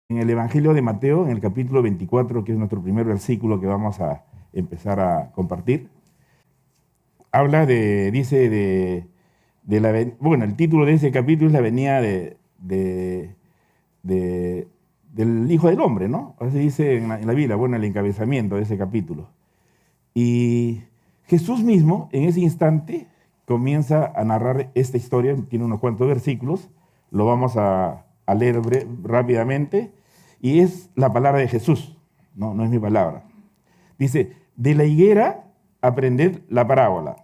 En el Evangelio de Mateo, en el capítulo 24, que es nuestro primer versículo que vamos a empezar a compartir, habla dice bueno, el título de ese capítulo es la venida de- del Hijo del Hombre, ¿no? Así dice en la Biblia, bueno, el encabezamiento de ese capítulo. Y Jesús mismo, en ese instante, comienza a narrar esta historia, tiene unos cuantos versículos, lo vamos a leer rápidamente, y es la palabra de Jesús, no es mi palabra. Dice, de la higuera aprended la parábola.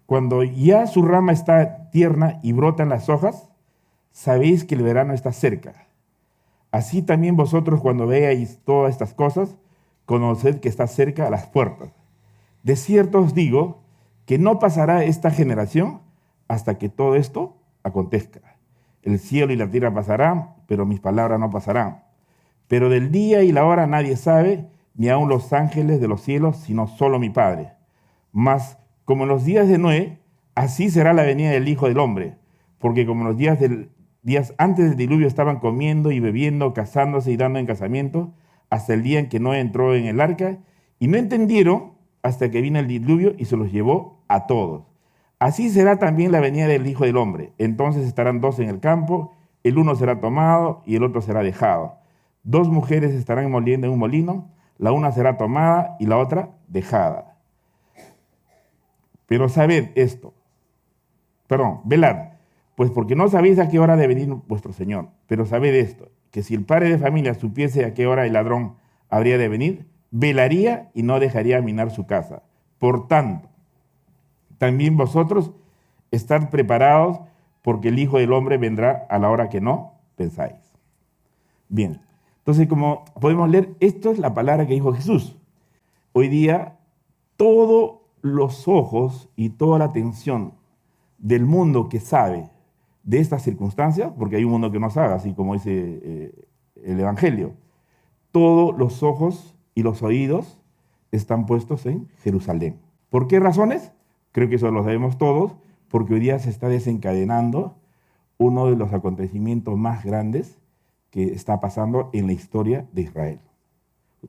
Cuando ya su rama está tierna y brotan las hojas, sabéis que el verano está cerca. Así también vosotros cuando veáis todas estas cosas, conoced que está cerca a las puertas. De cierto os digo que no pasará esta generación hasta que todo esto acontezca. El cielo y la tierra pasarán, pero mis palabras no pasarán. Pero del día y la hora nadie sabe, ni aun los ángeles de los cielos, sino solo mi Padre. Mas como en los días de Noé, así será la venida del Hijo del Hombre. Porque como en los días antes del diluvio estaban comiendo y bebiendo, casándose y dando en casamiento, hasta el día en que Noé entró en el arca, y no entendieron hasta que vino el diluvio y se los llevó a todos. Así será también la venida del Hijo del Hombre. Entonces estarán dos en el campo, el uno será tomado y el otro será dejado. Dos mujeres estarán moliendo en un molino, la una será tomada y la otra dejada. Pero sabed esto, velad, pues porque no sabéis a qué hora ha de venir vuestro Señor. Pero sabed esto, que si el padre de familia supiese a qué hora el ladrón habría de venir, velaría y no dejaría minar su casa. Por tanto, también vosotros estad preparados, porque el Hijo del Hombre vendrá a la hora que no pensáis. Bien, entonces como podemos leer, esto es la palabra que dijo Jesús. Hoy día todos los ojos y toda la atención del mundo que sabe de estas circunstancias, porque hay un mundo que no sabe, así como dice el Evangelio, todos los ojos y los oídos están puestos en Jerusalén. ¿Por qué razones? Creo que eso lo sabemos todos, porque hoy día se está desencadenando uno de los acontecimientos más grandes que está pasando en la historia de Israel.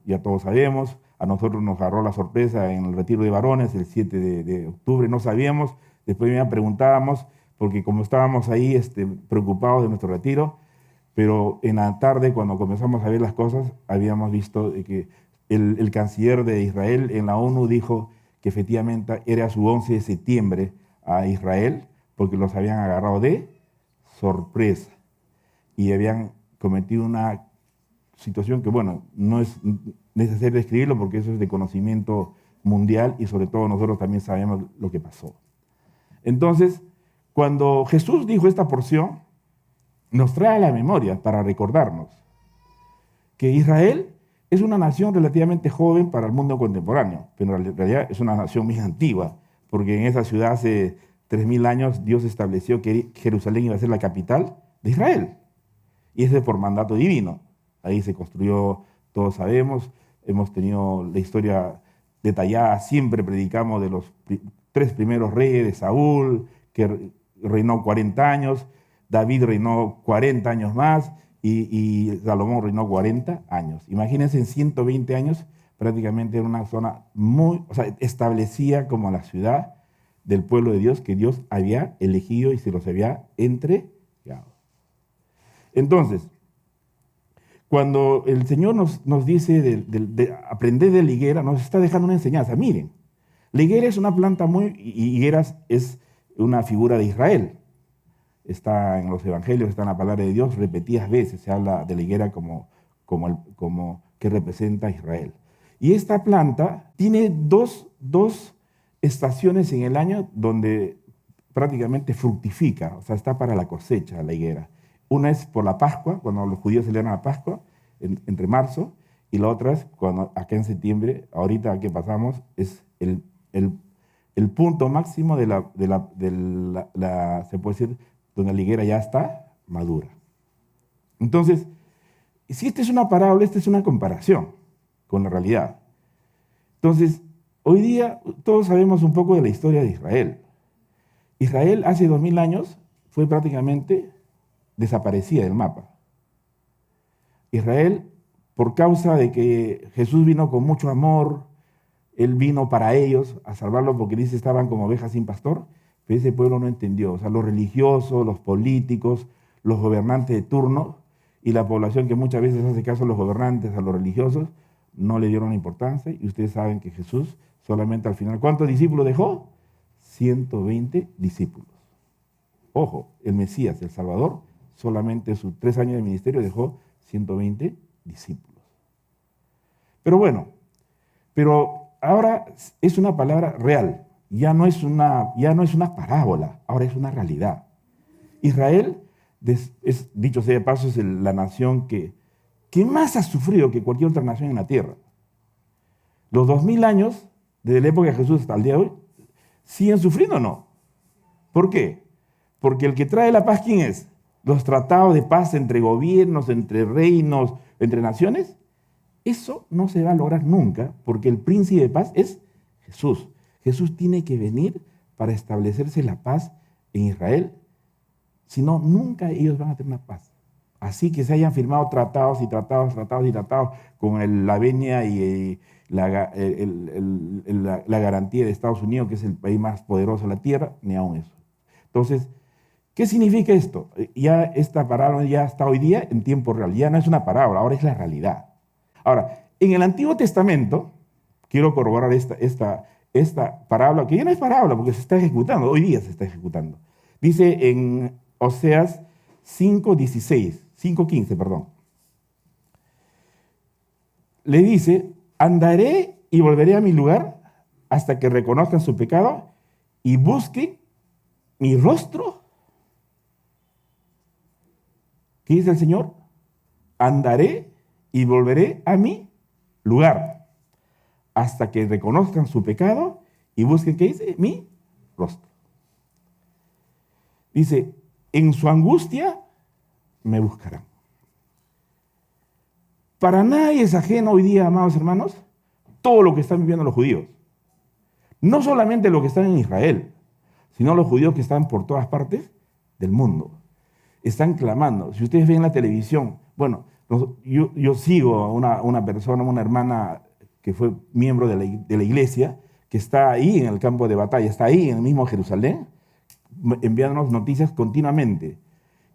Ya todos sabemos, a nosotros nos agarró la sorpresa en el retiro de varones el 7 de octubre, no sabíamos, después me preguntábamos, porque como estábamos ahí preocupados de nuestro retiro, pero en la tarde cuando comenzamos a ver las cosas, habíamos visto de que el canciller de Israel en la ONU dijo que efectivamente era su 11 de septiembre a Israel, porque los habían agarrado de sorpresa y habían cometido una situación que, bueno, no es necesario describirlo porque eso es de conocimiento mundial y sobre todo nosotros también sabemos lo que pasó. Entonces, cuando Jesús dijo esta porción, nos trae a la memoria para recordarnos que Israel es una nación relativamente joven para el mundo contemporáneo, pero en realidad es una nación muy antigua, porque en esa ciudad hace 3000 años Dios estableció que Jerusalén iba a ser la capital de Israel, y ese por mandato divino. Ahí se construyó, todos sabemos, hemos tenido la historia detallada, siempre predicamos de los tres primeros reyes, de Saúl, que reinó 40 años, David reinó 40 años más y Salomón reinó 40 años. Imagínense, en 120 años prácticamente en una zona muy, o sea, establecida como la ciudad del pueblo de Dios que Dios había elegido y se los había entregado. Entonces, cuando el Señor nos dice de aprender de la higuera, nos está dejando una enseñanza. Miren, la higuera es una planta higueras es una figura de Israel. Está en los evangelios, está en la palabra de Dios, repetidas veces se habla de la higuera como que representa a Israel. Y esta planta tiene dos estaciones en el año donde prácticamente fructifica, o sea, está para la cosecha la higuera. Una es por la Pascua, cuando los judíos celebran la Pascua, entre marzo, y la otra es cuando acá en septiembre, ahorita que pasamos, es el punto máximo se puede decir, donde la higuera ya está madura. Entonces, si esta es una parábola, esta es una comparación con la realidad. Entonces, hoy día todos sabemos un poco de la historia de Israel. Israel hace 2000 años fue prácticamente desaparecida del mapa. Israel, por causa de que Jesús vino con mucho amor, Él vino para ellos a salvarlos porque dice estaban como ovejas sin pastor, pero ese pueblo no entendió. O sea, los religiosos, los políticos, los gobernantes de turno y la población que muchas veces hace caso a los gobernantes, a los religiosos, no le dieron importancia y ustedes saben que Jesús solamente al final, ¿cuántos discípulos dejó? 120 discípulos. Ojo, el Mesías, el Salvador, solamente sus 3 años de ministerio dejó 120 discípulos. Pero bueno, pero ahora es una palabra real, ya no es una parábola, ahora es una realidad. Israel, dicho sea de paso, es la nación que más ha sufrido que cualquier otra nación en la tierra. Los 2000 años, desde la época de Jesús hasta el día de hoy, ¿siguen sufriendo o no? ¿Por qué? Porque el que trae la paz, ¿quién es? Los tratados de paz entre gobiernos, entre reinos, entre naciones. Eso no se va a lograr nunca, porque el príncipe de paz es Jesús. Jesús tiene que venir para establecerse la paz en Israel. Si no, nunca ellos van a tener una paz. Así que se hayan firmado tratados y tratados con la venia y la garantía de Estados Unidos, que es el país más poderoso de la tierra, ni aún eso. Entonces, ¿qué significa esto? Ya esta parábola ya está hoy día en tiempo real. Ya no es una parábola, ahora es la realidad. Ahora, en el Antiguo Testamento, quiero corroborar esta parábola, que ya no es parábola porque se está ejecutando, hoy día se está ejecutando. Dice en Oseas 5:15, perdón. Le dice, andaré y volveré a mi lugar hasta que reconozcan su pecado y busquen mi rostro. ¿Qué dice el Señor? Andaré y volveré a mi lugar hasta que reconozcan su pecado y busquen, ¿qué dice? Mi rostro. Dice, en su angustia me buscarán. Para nadie es ajeno hoy día, amados hermanos, todo lo que están viviendo los judíos. No solamente los que están en Israel, sino los judíos que están por todas partes del mundo. Están clamando. Si ustedes ven la televisión, bueno, yo sigo a una persona, una hermana que fue miembro de la iglesia, que está ahí en el campo de batalla, está ahí en el mismo Jerusalén, enviándonos noticias continuamente.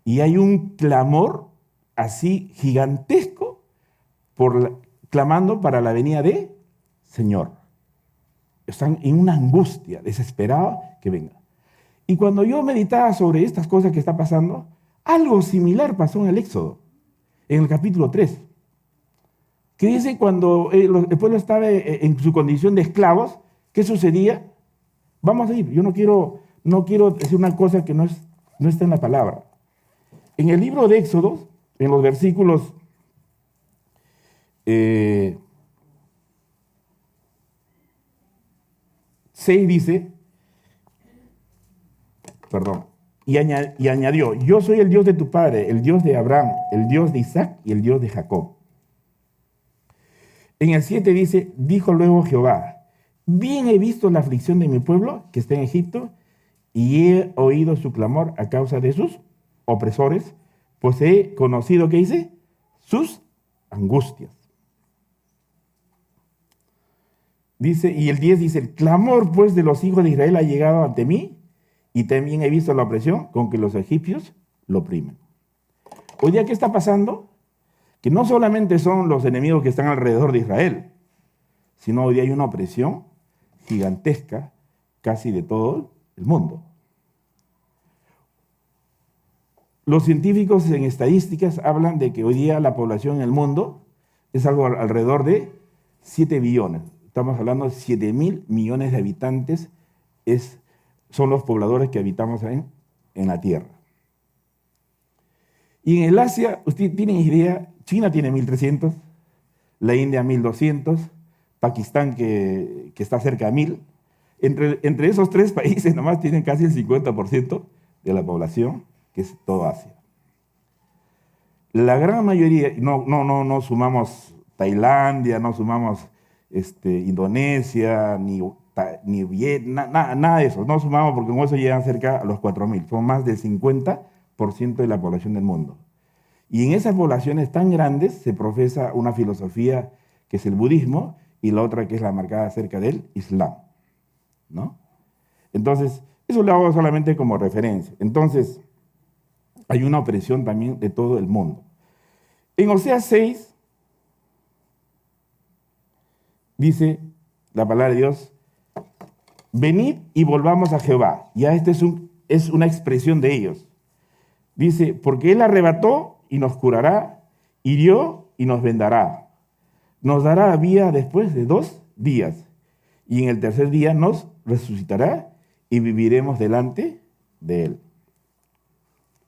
Y hay un clamor así gigantesco clamando para la venida de Señor. Están en una angustia desesperada que venga. Y cuando yo meditaba sobre estas cosas que está pasando, algo similar pasó en el Éxodo, en el capítulo 3, que dice cuando el pueblo estaba en su condición de esclavos, ¿qué sucedía? Vamos a ir, yo no quiero decir una cosa que no está en la palabra. En el libro de Éxodo, en los versículos 6 dice, y añadió, yo soy el Dios de tu padre, el Dios de Abraham, el Dios de Isaac y el Dios de Jacob. En el 7 dice, dijo luego Jehová, bien he visto la aflicción de mi pueblo que está en Egipto y he oído su clamor a causa de sus opresores, pues he conocido, ¿qué dice? Sus angustias. Dice, y el 10 dice, el clamor pues de los hijos de Israel ha llegado ante mí y también he visto la opresión con que los egipcios lo oprimen. Hoy día, ¿qué está pasando? Que no solamente son los enemigos que están alrededor de Israel, sino hoy día hay una opresión gigantesca casi de todo el mundo. Los científicos en estadísticas hablan de que hoy día la población en el mundo es algo alrededor de 7 billones. Estamos hablando de 7.000 millones de habitantes, son los pobladores que habitamos en la Tierra. Y en el Asia, ustedes tienen idea, China tiene 1.300, la India 1.200, Pakistán que está cerca de 1.000. Entre esos 3 países nomás tienen casi el 50% de la población, que es toda Asia. La gran mayoría, no sumamos Tailandia, no sumamos Indonesia, ni Vietnam, nada de eso, no sumamos porque con eso llegan cerca a los 4.000, son más del 50% de la población del mundo. Y en esas poblaciones tan grandes se profesa una filosofía que es el budismo y la otra que es la marcada acerca del Islam, ¿no? Entonces, eso lo hago solamente como referencia. Entonces, hay una opresión también de todo el mundo. En Oseas 6 dice la palabra de Dios: venid y volvamos a Jehová. Ya esta es una expresión de ellos. Dice, porque Él arrebató y nos curará, hirió y nos vendará. Nos dará vida después de 2 días. Y en el tercer día nos resucitará y viviremos delante de Él.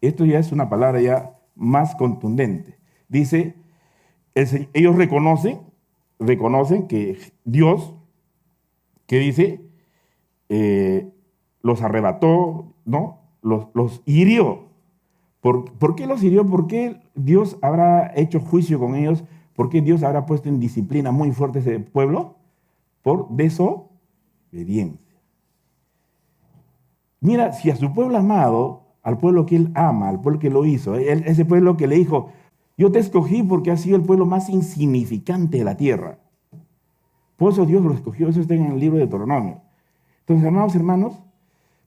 Esto ya es una palabra ya más contundente. Dice, ellos reconocen que Dios, que dice, los arrebató, ¿no? Los hirió. ¿Por qué los hirió? ¿Por qué Dios habrá hecho juicio con ellos? ¿Por qué Dios habrá puesto en disciplina muy fuerte a ese pueblo? Por desobediencia. Mira, si a su pueblo amado, al pueblo que Él ama, al pueblo que lo hizo, ese pueblo que le dijo, yo te escogí porque has sido el pueblo más insignificante de la tierra. Por eso Dios lo escogió, eso está en el libro de Deuteronomio. Entonces, amados hermanos,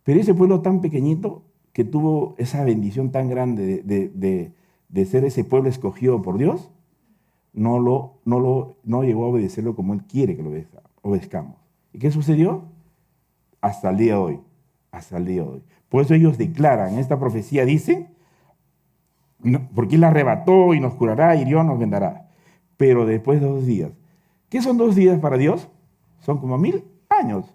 pero ese pueblo tan pequeñito que tuvo esa bendición tan grande de ser ese pueblo escogido por Dios, no llegó a obedecerlo como Él quiere que lo obedezcamos. ¿Y qué sucedió? Hasta el día de hoy. Hasta el día de hoy. Por eso ellos declaran, esta profecía dice, porque Él arrebató y nos curará, hirió, nos vendará. Pero después de 2 días. ¿Qué son 2 días para Dios? Son como 1000 años.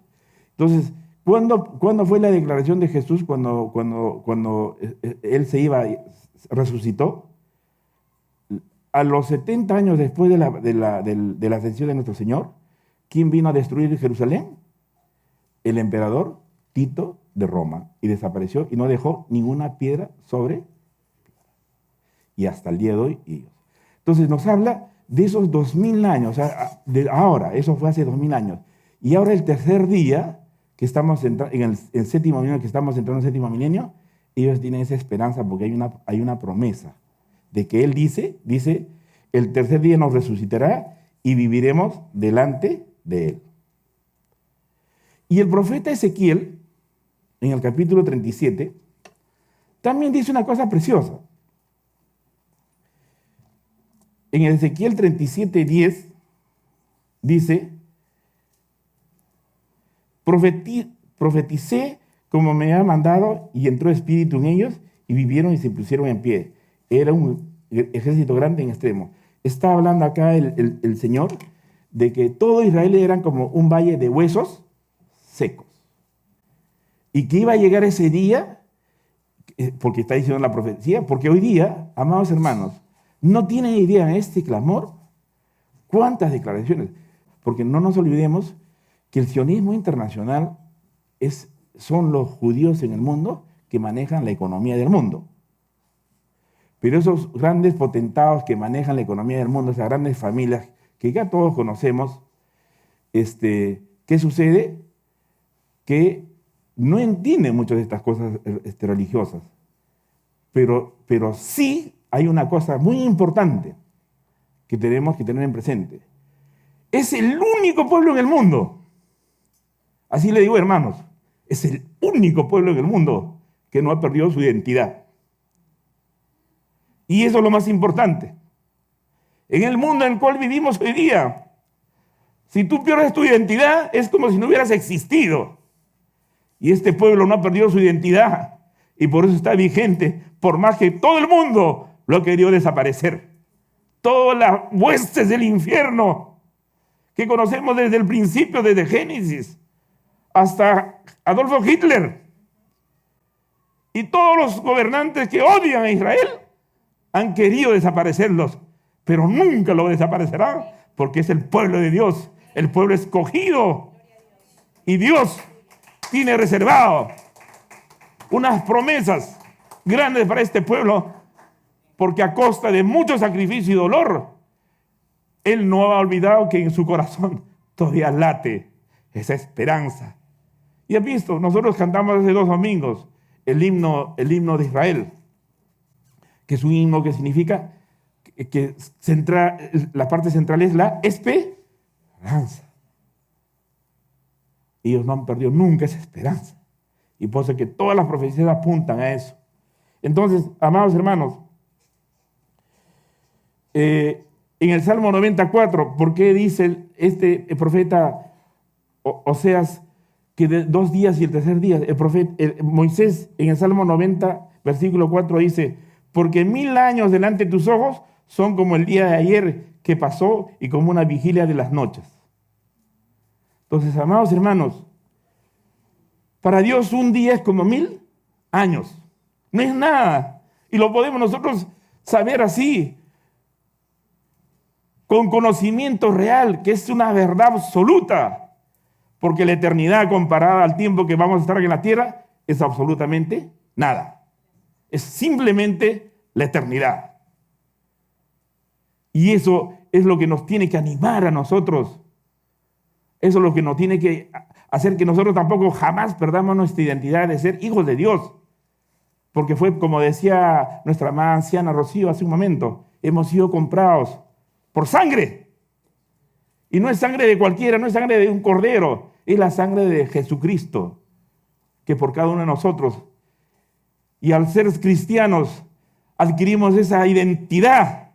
Entonces, ¿cuándo fue la declaración de Jesús cuando Él se iba, resucitó? A los 70 años después de la ascensión de nuestro Señor, ¿quién vino a destruir Jerusalén? El emperador Tito de Roma, y desapareció y no dejó ninguna piedra sobre, y hasta el día de hoy ellos. Entonces nos habla de esos 2000 años, o sea, de ahora, eso fue hace 2000 años, y ahora el tercer día, que estamos en el séptimo milenio, que estamos entrando en el séptimo milenio, ellos tienen esa esperanza porque hay una promesa de que Él dice, el tercer día nos resucitará y viviremos delante de Él. Y el profeta Ezequiel, en el capítulo 37, también dice una cosa preciosa. En Ezequiel 37:10 dice, profeticé como me ha mandado y entró espíritu en ellos y vivieron y se pusieron en pie. Era un ejército grande en extremo. Está hablando acá el Señor de que todo Israel eran como un valle de huesos secos. Y que iba a llegar ese día, porque está diciendo la profecía, porque hoy día, amados hermanos, no tienen idea en este clamor cuántas declaraciones, porque no nos olvidemos que el sionismo internacional son los judíos en el mundo que manejan la economía del mundo. Pero esos grandes potentados que manejan la economía del mundo, esas grandes familias que ya todos conocemos, ¿qué sucede? Que no entienden muchas de estas cosas religiosas. Pero sí hay una cosa muy importante que tenemos que tener en presente. Es el único pueblo en el mundo. Así le digo, hermanos, es el único pueblo en el mundo que no ha perdido su identidad. Y eso es lo más importante. En el mundo en el cual vivimos hoy día, si tú pierdes tu identidad, es como si no hubieras existido. Y este pueblo no ha perdido su identidad y por eso está vigente, por más que todo el mundo lo ha querido desaparecer. Todas las huestes del infierno que conocemos desde el principio, desde Génesis, hasta Adolfo Hitler. Y todos los gobernantes que odian a Israel han querido desaparecerlos, pero nunca lo desaparecerán, porque es el pueblo de Dios, el pueblo escogido. Y Dios tiene reservado unas promesas grandes para este pueblo, porque a costa de mucho sacrificio y dolor, Él no ha olvidado que en su corazón todavía late esa esperanza. Y has visto, nosotros cantamos hace 2 domingos el himno de Israel, que es un himno que significa que la parte central es la esperanza. Ellos no han perdido nunca esa esperanza. Y por eso que todas las profecías apuntan a eso. Entonces, amados hermanos, en el Salmo 94, ¿por qué dice el profeta Oseas que de 2 días y el tercer día? Moisés en el Salmo 90, versículo 4 dice: porque 1000 años delante de tus ojos son como el día de ayer que pasó y como una vigilia de las noches. Entonces, amados hermanos, para Dios un día es como 1000 años. No es nada. Y lo podemos nosotros saber así, con conocimiento real, que es una verdad absoluta. Porque la eternidad comparada al tiempo que vamos a estar en la tierra es absolutamente nada. Es simplemente la eternidad. Y eso es lo que nos tiene que animar a nosotros. Eso es lo que nos tiene que hacer que nosotros tampoco jamás perdamos nuestra identidad de ser hijos de Dios. Porque fue como decía nuestra amada anciana Rocío hace un momento, hemos sido comprados por sangre. Y no es sangre de cualquiera, no es sangre de un cordero, es la sangre de Jesucristo, que por cada uno de nosotros. Y al ser cristianos adquirimos esa identidad,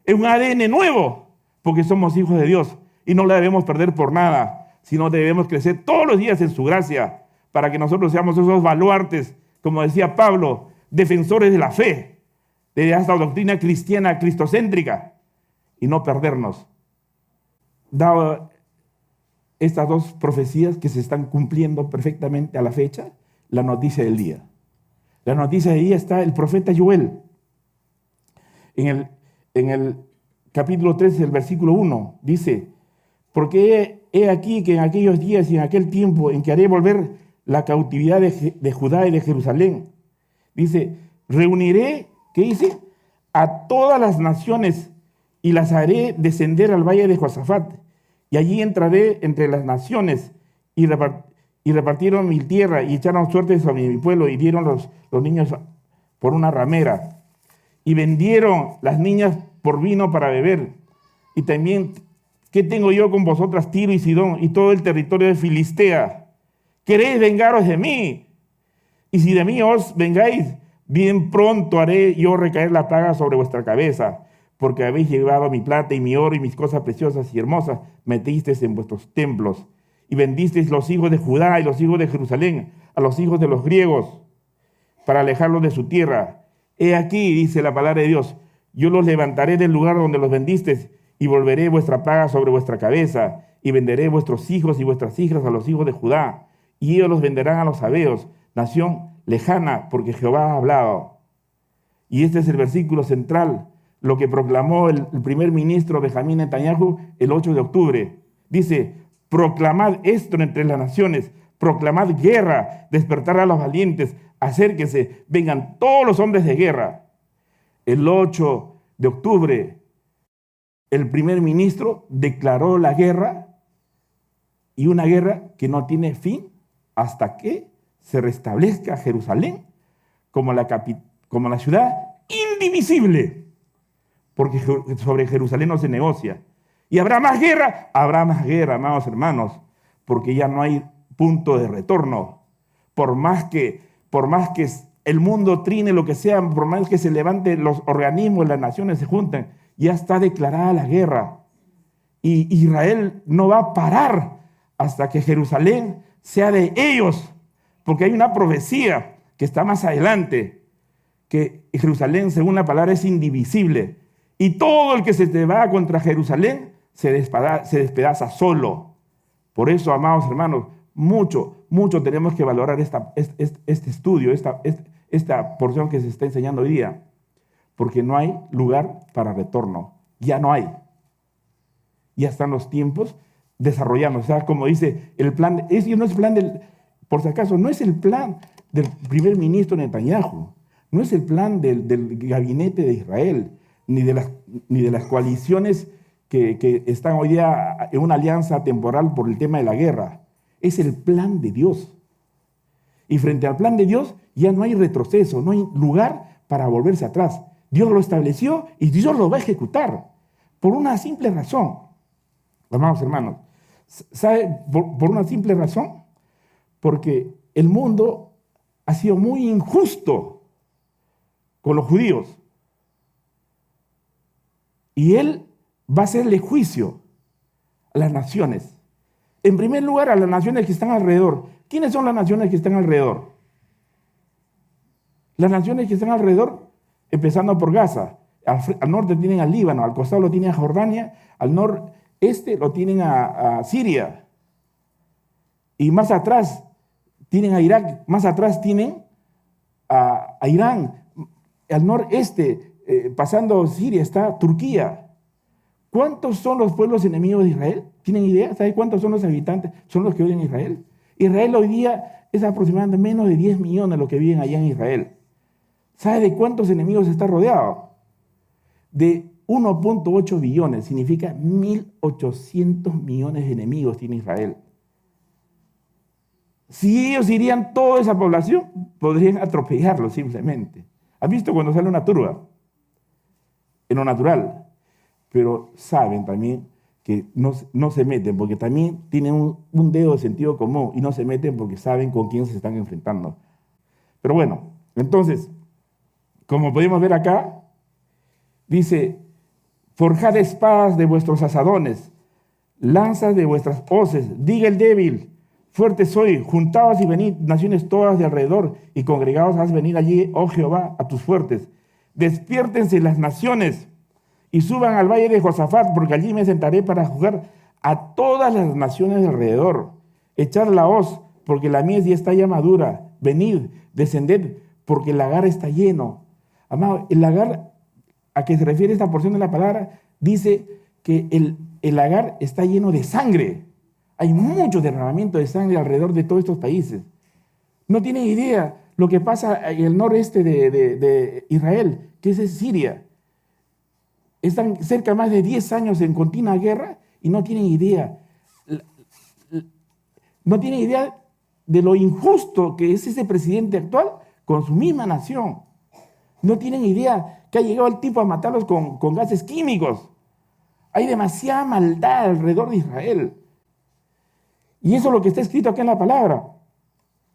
es un ADN nuevo, porque somos hijos de Dios y no la debemos perder por nada, sino debemos crecer todos los días en su gracia para que nosotros seamos esos baluartes, como decía Pablo, defensores de la fe, de esta doctrina cristiana cristocéntrica y no perdernos. Dado estas 2 profecías que se están cumpliendo perfectamente a la fecha, la noticia del día. La noticia del día está el profeta Joel. En el capítulo 13, el versículo 1, dice: porque he aquí que en aquellos días y en aquel tiempo en que haré volver la cautividad de Judá y de Jerusalén, dice, reuniré, ¿qué dice? A todas las naciones y las haré descender al valle de Josafat, y allí entraré entre las naciones, y repartieron mi tierra, y echaron suerte sobre mi pueblo, y dieron los niños por una ramera, y vendieron las niñas por vino para beber. Y también, ¿qué tengo yo con vosotras, Tiro y Sidón, y todo el territorio de Filistea? ¿Queréis vengaros de mí? Y si de mí os vengáis, bien pronto haré yo recaer la plaga sobre vuestra cabeza, porque habéis llevado mi plata y mi oro y mis cosas preciosas y hermosas, metisteis en vuestros templos, y vendisteis los hijos de Judá y los hijos de Jerusalén a los hijos de los griegos, para alejarlos de su tierra. He aquí, dice la palabra de Dios, yo los levantaré del lugar donde los vendisteis, y volveré vuestra paga sobre vuestra cabeza, y venderé vuestros hijos y vuestras hijas a los hijos de Judá, y ellos los venderán a los sabeos, nación lejana, porque Jehová ha hablado. Y este es el versículo central, lo que proclamó el primer ministro Benjamín Netanyahu el 8 de octubre. Dice: proclamad esto entre las naciones, proclamad guerra, despertar a los valientes, acérquense, vengan todos los hombres de guerra. El 8 de octubre, el primer ministro declaró la guerra, y una guerra que no tiene fin hasta que se restablezca Jerusalén como la ciudad indivisible, porque sobre Jerusalén no se negocia. ¿Y habrá más guerra? Habrá más guerra, amados hermanos, porque ya no hay punto de retorno. Por más que el mundo trine lo que sea, por más que se levanten los organismos, las naciones se juntan, ya está declarada la guerra. Y Israel no va a parar hasta que Jerusalén sea de ellos, porque hay una profecía que está más adelante, que Jerusalén, según la palabra, es indivisible, y todo el que se te va contra Jerusalén se despedaza solo. Por eso, amados hermanos, mucho tenemos que valorar este estudio, esta porción que se está enseñando hoy día, porque no hay lugar para retorno, ya no hay. Ya están los tiempos desarrollados. O sea, como dice el plan, no es el plan por si acaso, no es el plan del primer ministro Netanyahu, no es el plan del gabinete de Israel, ni de las coaliciones que están hoy día en una alianza temporal por el tema de la guerra. Es el plan de Dios. Y frente al plan de Dios ya no hay retroceso, no hay lugar para volverse atrás. Dios lo estableció y Dios lo va a ejecutar por una simple razón. Amados hermanos, ¿sabe? Por una simple razón, porque el mundo ha sido muy injusto con los judíos. Y Él va a hacerle juicio a las naciones. En primer lugar, a las naciones que están alrededor. ¿Quiénes son las naciones que están alrededor? Las naciones que están alrededor, empezando por Gaza. Al norte tienen al Líbano, al costado lo tienen a Jordania, al noreste lo tienen a Siria. Y más atrás tienen a Irak, más atrás tienen a Irán. Al noreste, pasando Siria, está Turquía. ¿Cuántos son los pueblos enemigos de Israel? ¿Tienen idea? ¿Sabe cuántos son los habitantes? Son los que viven en Israel. Israel hoy día es aproximadamente menos de 10 millones los que viven allá en Israel. ¿Sabe de cuántos enemigos está rodeado? De 1.8 billones, significa 1.800 millones de enemigos tiene Israel. Si ellos irían toda esa población, podrían atropellarlo simplemente. ¿Han visto cuando sale una turba? En lo natural. Pero saben también que no se meten, porque también tienen un dedo de sentido común y no se meten porque saben con quién se están enfrentando. Pero bueno, entonces, como podemos ver acá, dice, forjad espadas de vuestros asadones, lanzas de vuestras hoces, diga el débil, fuerte soy, juntaos y venid, naciones todas de alrededor, y congregaos, haz venir allí, oh Jehová, a tus fuertes. Despiértense las naciones y suban al valle de Josafat, porque allí me sentaré para juzgar a todas las naciones de alrededor. Echad la hoz, porque la mies ya está ya madura. Venid, descended, porque el lagar está lleno. Amado, el lagar a que se refiere esta porción de la palabra, dice que el lagar está lleno de sangre. Hay mucho derramamiento de sangre alrededor de todos estos países. No tienen idea lo que pasa en el noreste de Israel, que es Siria. Están cerca de más de 10 años en continua guerra y no tienen idea. No tienen idea de lo injusto que es ese presidente actual con su misma nación. No tienen idea que ha llegado el tipo a matarlos con gases químicos. Hay demasiada maldad alrededor de Israel. Y eso es lo que está escrito acá en la palabra.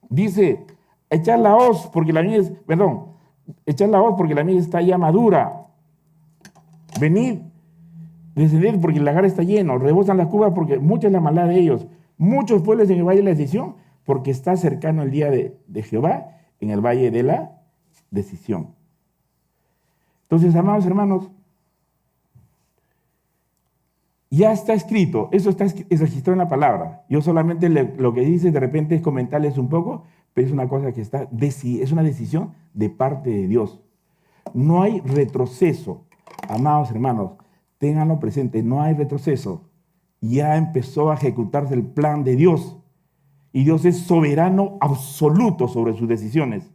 Dice, echad la hoz porque la mies está ya madura. Venid, descended porque el lagar está lleno. Rebosan las cubas porque mucha es la maldad de ellos. Muchos pueblos en el valle de la decisión, porque está cercano el día de Jehová en el valle de la decisión. Entonces, amados hermanos, ya está escrito, eso está registrado en la palabra. Yo solamente lo que dice de repente es comentarles un poco, pero es una cosa que es una decisión de parte de Dios. No hay retroceso. Amados hermanos, ténganlo presente, no hay retroceso. Ya empezó a ejecutarse el plan de Dios. Y Dios es soberano absoluto sobre sus decisiones.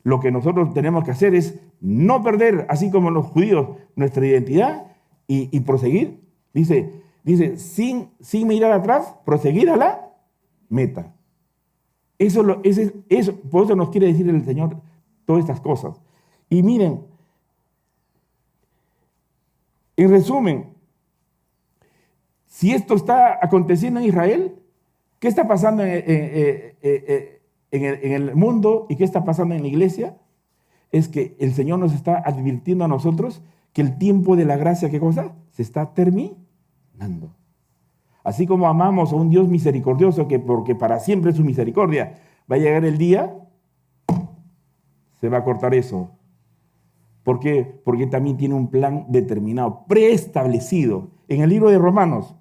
Lo que nosotros tenemos que hacer es no perder, así como los judíos, nuestra identidad y proseguir. Dice sin mirar atrás, proseguir a la meta. Por eso nos quiere decir el Señor todas estas cosas. Y miren, en resumen, si esto está aconteciendo en Israel, ¿qué está pasando en el mundo y qué está pasando en la iglesia? Es que el Señor nos está advirtiendo a nosotros que el tiempo de la gracia, ¿qué cosa? Se está terminando. Así como amamos a un Dios misericordioso, que porque para siempre es su misericordia, va a llegar el día, se va a cortar eso. ¿Por qué? Porque también tiene un plan determinado, preestablecido. En el libro de Romanos,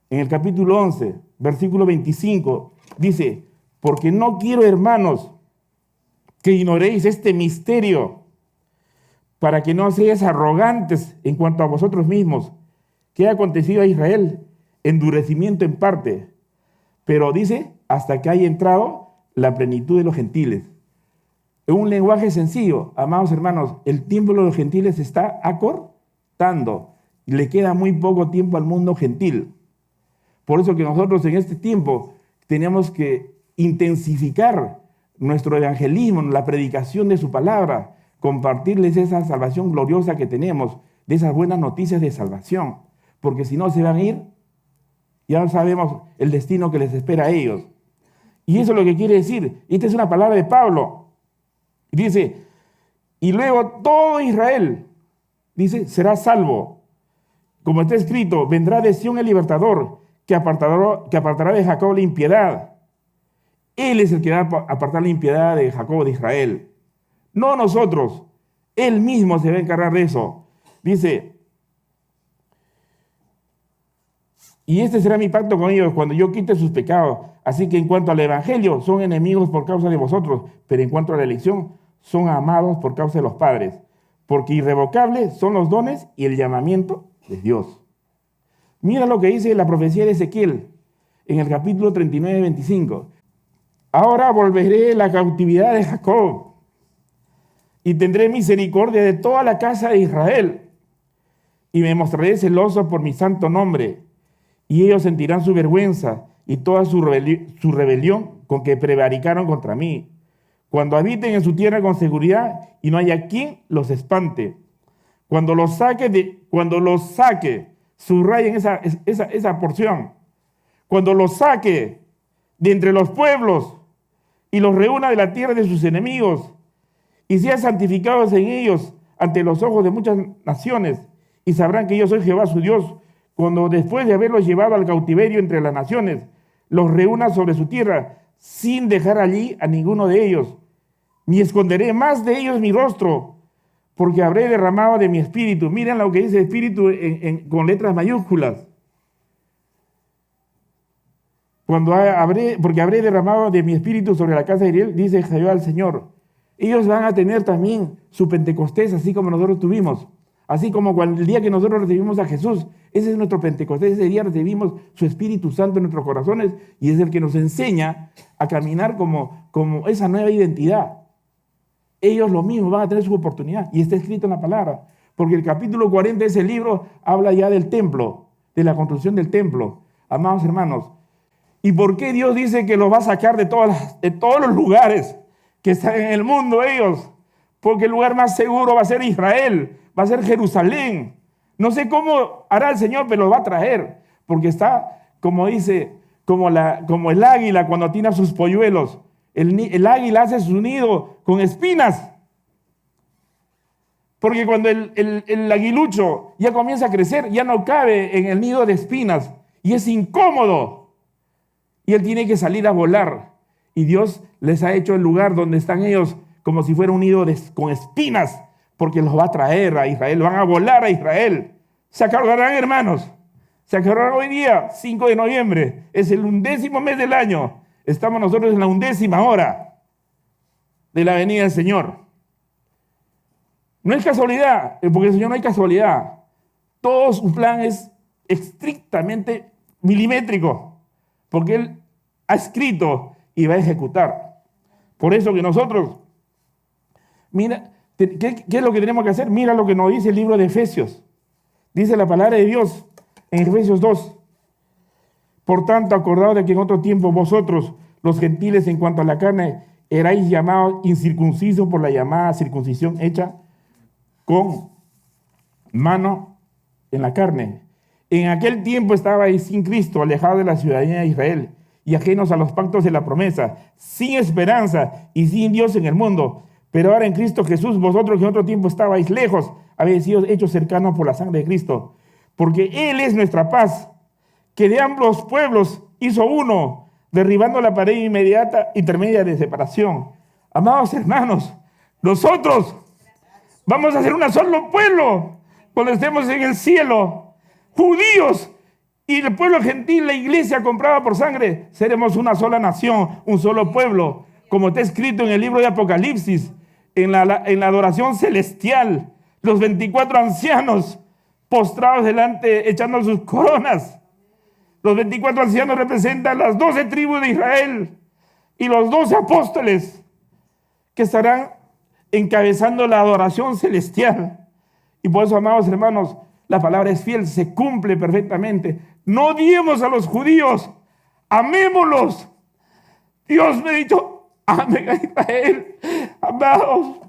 en el capítulo 11, versículo 25, dice, porque no quiero, hermanos, que ignoréis este misterio, para que no seáis arrogantes en cuanto a vosotros mismos. ¿Qué ha acontecido a Israel? Endurecimiento en parte, pero dice, hasta que haya entrado la plenitud de los gentiles. En un lenguaje sencillo, amados hermanos, el tiempo de los gentiles se está acortando. Le queda muy poco tiempo al mundo gentil. Por eso que nosotros en este tiempo tenemos que intensificar nuestro evangelismo, la predicación de su palabra, compartirles esa salvación gloriosa que tenemos, de esas buenas noticias de salvación, porque si no se van a ir, ya no sabemos el destino que les espera a ellos. Y eso es lo que quiere decir. Esta es una palabra de Pablo. Dice, y luego todo Israel, dice, será salvo. Como está escrito, vendrá de Sión el libertador, que apartará de Jacob la impiedad. Él es el que va a apartar la impiedad de Jacob, de Israel. No nosotros. Él mismo se va a encargar de eso. Dice, y este será mi pacto con ellos cuando yo quite sus pecados. Así que en cuanto al evangelio, son enemigos por causa de vosotros, pero en cuanto a la elección, son amados por causa de los padres. Porque irrevocables son los dones y el llamamiento de Dios. Mira lo que dice la profecía de Ezequiel en el capítulo 39, 25. Ahora volveré la cautividad de Jacob y tendré misericordia de toda la casa de Israel y me mostraré celoso por mi santo nombre y ellos sentirán su vergüenza y toda su rebelión con que prevaricaron contra mí, cuando habiten en su tierra con seguridad y no haya quien los espante. Cuando los saque, subrayen esa porción, cuando los saque de entre los pueblos y los reúna de la tierra de sus enemigos y sean santificados en ellos ante los ojos de muchas naciones y sabrán que yo soy Jehová su Dios, cuando después de haberlos llevado al cautiverio entre las naciones, los reúna sobre su tierra sin dejar allí a ninguno de ellos, ni esconderé más de ellos mi rostro, porque habré derramado de mi espíritu. Miren lo que dice espíritu con letras mayúsculas. Porque habré derramado de mi espíritu sobre la casa de Israel, dice Jehová el Señor. Ellos van a tener también su Pentecostés, así como nosotros tuvimos. Así como el día que nosotros recibimos a Jesús, ese es nuestro Pentecostés, ese día recibimos su Espíritu Santo en nuestros corazones y es el que nos enseña a caminar como esa nueva identidad. Ellos lo mismo van a tener su oportunidad y está escrito en la palabra, porque el capítulo 40 de ese libro habla ya del templo, de la construcción del templo. Amados hermanos, ¿y por qué Dios dice que los va a sacar de todos los lugares que están en el mundo ellos? Porque el lugar más seguro va a ser Israel, va a ser Jerusalén. No sé cómo hará el Señor, pero lo va a traer, porque está, como dice, como el águila cuando tiene sus polluelos. El águila hace su nido con espinas, porque cuando el aguilucho ya comienza a crecer, ya no cabe en el nido de espinas y es incómodo. Y él tiene que salir a volar. Y Dios les ha hecho el lugar donde están ellos como si fuera un nido con espinas, porque los va a traer a Israel, van a volar a Israel. Se acordarán, hermanos, se acordarán hoy día, 5 de noviembre, es el 11º mes del año. Estamos nosotros en la 11ª hora de la venida del Señor. No es casualidad, porque el Señor no hay casualidad. Todo su plan es estrictamente milimétrico, porque Él ha escrito y va a ejecutar. Por eso que nosotros, mira, ¿qué es lo que tenemos que hacer? Mira lo que nos dice el libro de Efesios. Dice la palabra de Dios en Efesios 2. Por tanto, acordaos de que en otro tiempo vosotros, los gentiles, en cuanto a la carne, erais llamados incircuncisos por la llamada circuncisión hecha con mano en la carne. En aquel tiempo estabais sin Cristo, alejados de la ciudadanía de Israel y ajenos a los pactos de la promesa, sin esperanza y sin Dios en el mundo. Pero ahora en Cristo Jesús, vosotros que en otro tiempo estabais lejos, habéis sido hechos cercanos por la sangre de Cristo. Porque Él es nuestra paz, que de ambos pueblos hizo uno, derribando la pared intermedia de separación. Amados hermanos, nosotros vamos a ser un solo pueblo cuando estemos en el cielo. Judíos y el pueblo gentil, la iglesia comprada por sangre, seremos una sola nación, un solo pueblo, como está escrito en el libro de Apocalipsis, en la adoración celestial, los 24 ancianos postrados delante, echando sus coronas. Los 24 ancianos representan las 12 tribus de Israel y los 12 apóstoles que estarán encabezando la adoración celestial. Y por eso, amados hermanos, la palabra es fiel, se cumple perfectamente. No odiemos a los judíos, amémoslos. Dios me ha dicho, amen a Israel, amados.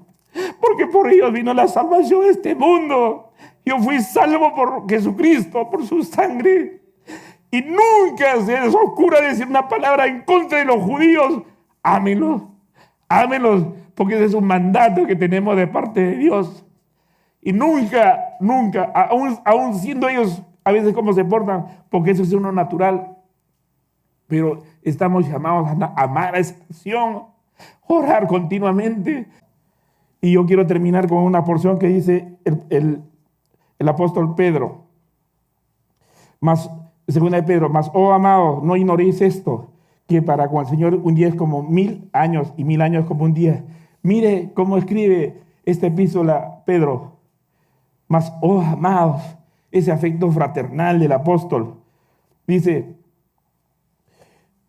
porque por ellos vino la salvación de este mundo. Yo fui salvo por Jesucristo, por su sangre. Y nunca se les ocurra decir una palabra en contra de los judíos. Ámenlos, ámenlos, porque ese es un mandato que tenemos de parte de Dios. Y nunca, aún siendo ellos a veces como se portan, porque eso es uno natural, pero estamos llamados a amar a esa nación, orar continuamente. Y yo quiero terminar con una porción que dice el apóstol Pedro, segunda de Pedro, mas, oh amados, no ignoréis esto, que para con el Señor un día es como 1000 años y 1000 años como un día. Mire cómo escribe esta epístola Pedro. Mas, oh amados, ese afecto fraternal del apóstol. Dice,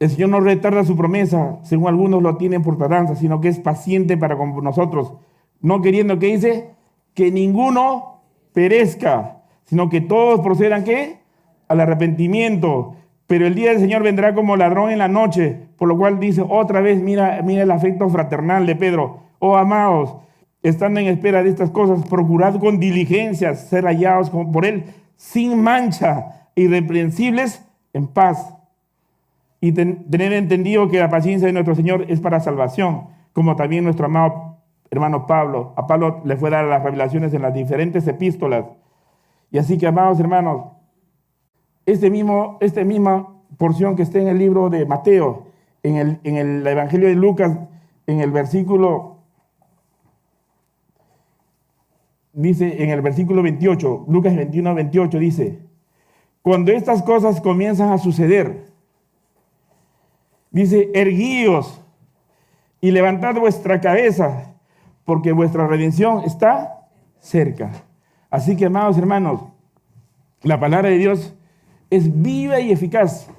el Señor no retarda su promesa, según algunos lo tienen por tardanza, sino que es paciente para con nosotros, no queriendo, ¿qué dice? Que ninguno perezca, sino que todos procedan, ¿qué? Al arrepentimiento. Pero el día del Señor vendrá como ladrón en la noche, por lo cual dice otra vez, mira el afecto fraternal de Pedro. Oh amados, estando en espera de estas cosas, procurad con diligencia ser hallados por Él, sin mancha, irreprensibles, en paz. Y tener entendido que la paciencia de nuestro Señor es para salvación, como también nuestro amado hermano Pablo. A Pablo le fue dar las revelaciones en las diferentes epístolas. Y así que, amados hermanos, esta misma porción que está en el libro de Mateo, en el Evangelio de Lucas, en el versículo, dice en el versículo 28, Lucas 21, 28, dice, cuando estas cosas comienzan a suceder, dice, erguíos y levantad vuestra cabeza, porque vuestra redención está cerca. Así que, amados hermanos, la palabra de Dios es viva y eficaz,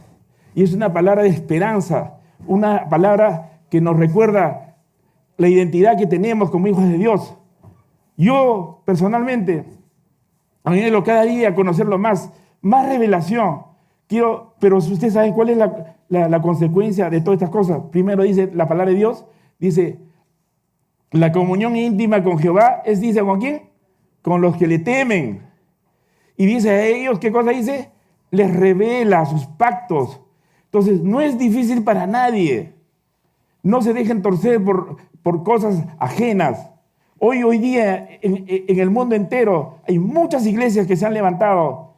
y es una palabra de esperanza, una palabra que nos recuerda la identidad que tenemos como hijos de Dios. Yo, personalmente, anhelo cada día conocerlo más revelación. Pero ustedes saben cuál es la consecuencia de todas estas cosas. Primero dice la palabra de Dios, dice, la comunión íntima con Jehová es, dice, ¿con quién? Con los que le temen. Y dice a ellos, ¿qué cosa dice? Les revela sus pactos. Entonces, no es difícil para nadie. No se dejen torcer por cosas ajenas. Hoy día, en el mundo entero, hay muchas iglesias que se han levantado,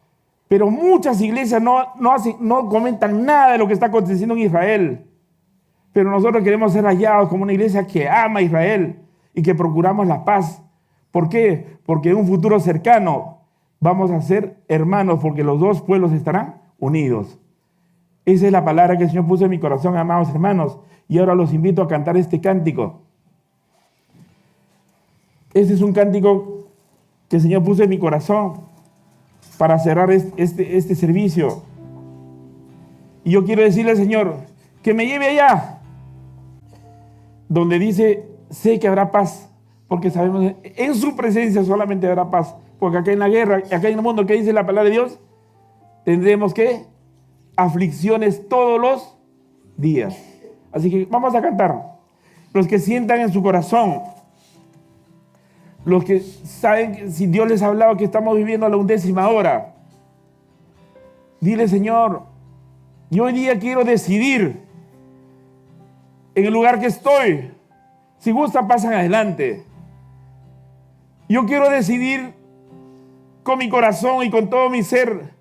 pero muchas iglesias no comentan nada de lo que está aconteciendo en Israel. Pero nosotros queremos ser hallados como una iglesia que ama a Israel y que procuramos la paz. ¿Por qué? Porque en un futuro cercano vamos a ser hermanos, porque los dos pueblos estarán unidos. Esa es la palabra que el Señor puso en mi corazón, amados hermanos. Y ahora los invito a cantar este cántico. Este es un cántico que el Señor puso en mi corazón para cerrar este servicio. Y yo quiero decirle al Señor que me lleve allá, donde dice, sé que habrá paz, porque sabemos, en su presencia solamente habrá paz. Porque acá en la guerra, acá en el mundo, ¿qué dice la palabra de Dios? Tendremos que aflicciones todos los días. Así que vamos a cantar. Los que sientan en su corazón, los que saben que si Dios les ha hablado que estamos viviendo la 11ª hora, dile, Señor, yo hoy día quiero decidir en el lugar que estoy. Si gustan, pasan adelante. Yo quiero decidir con mi corazón y con todo mi ser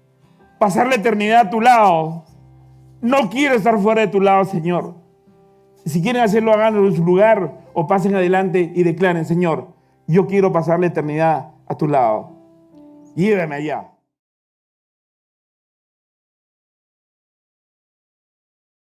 pasar la eternidad a tu lado. No quiero estar fuera de tu lado, Señor. Si quieren hacerlo, háganlo en su lugar o pasen adelante y declaren, Señor, yo quiero pasar la eternidad a tu lado. Llévame allá.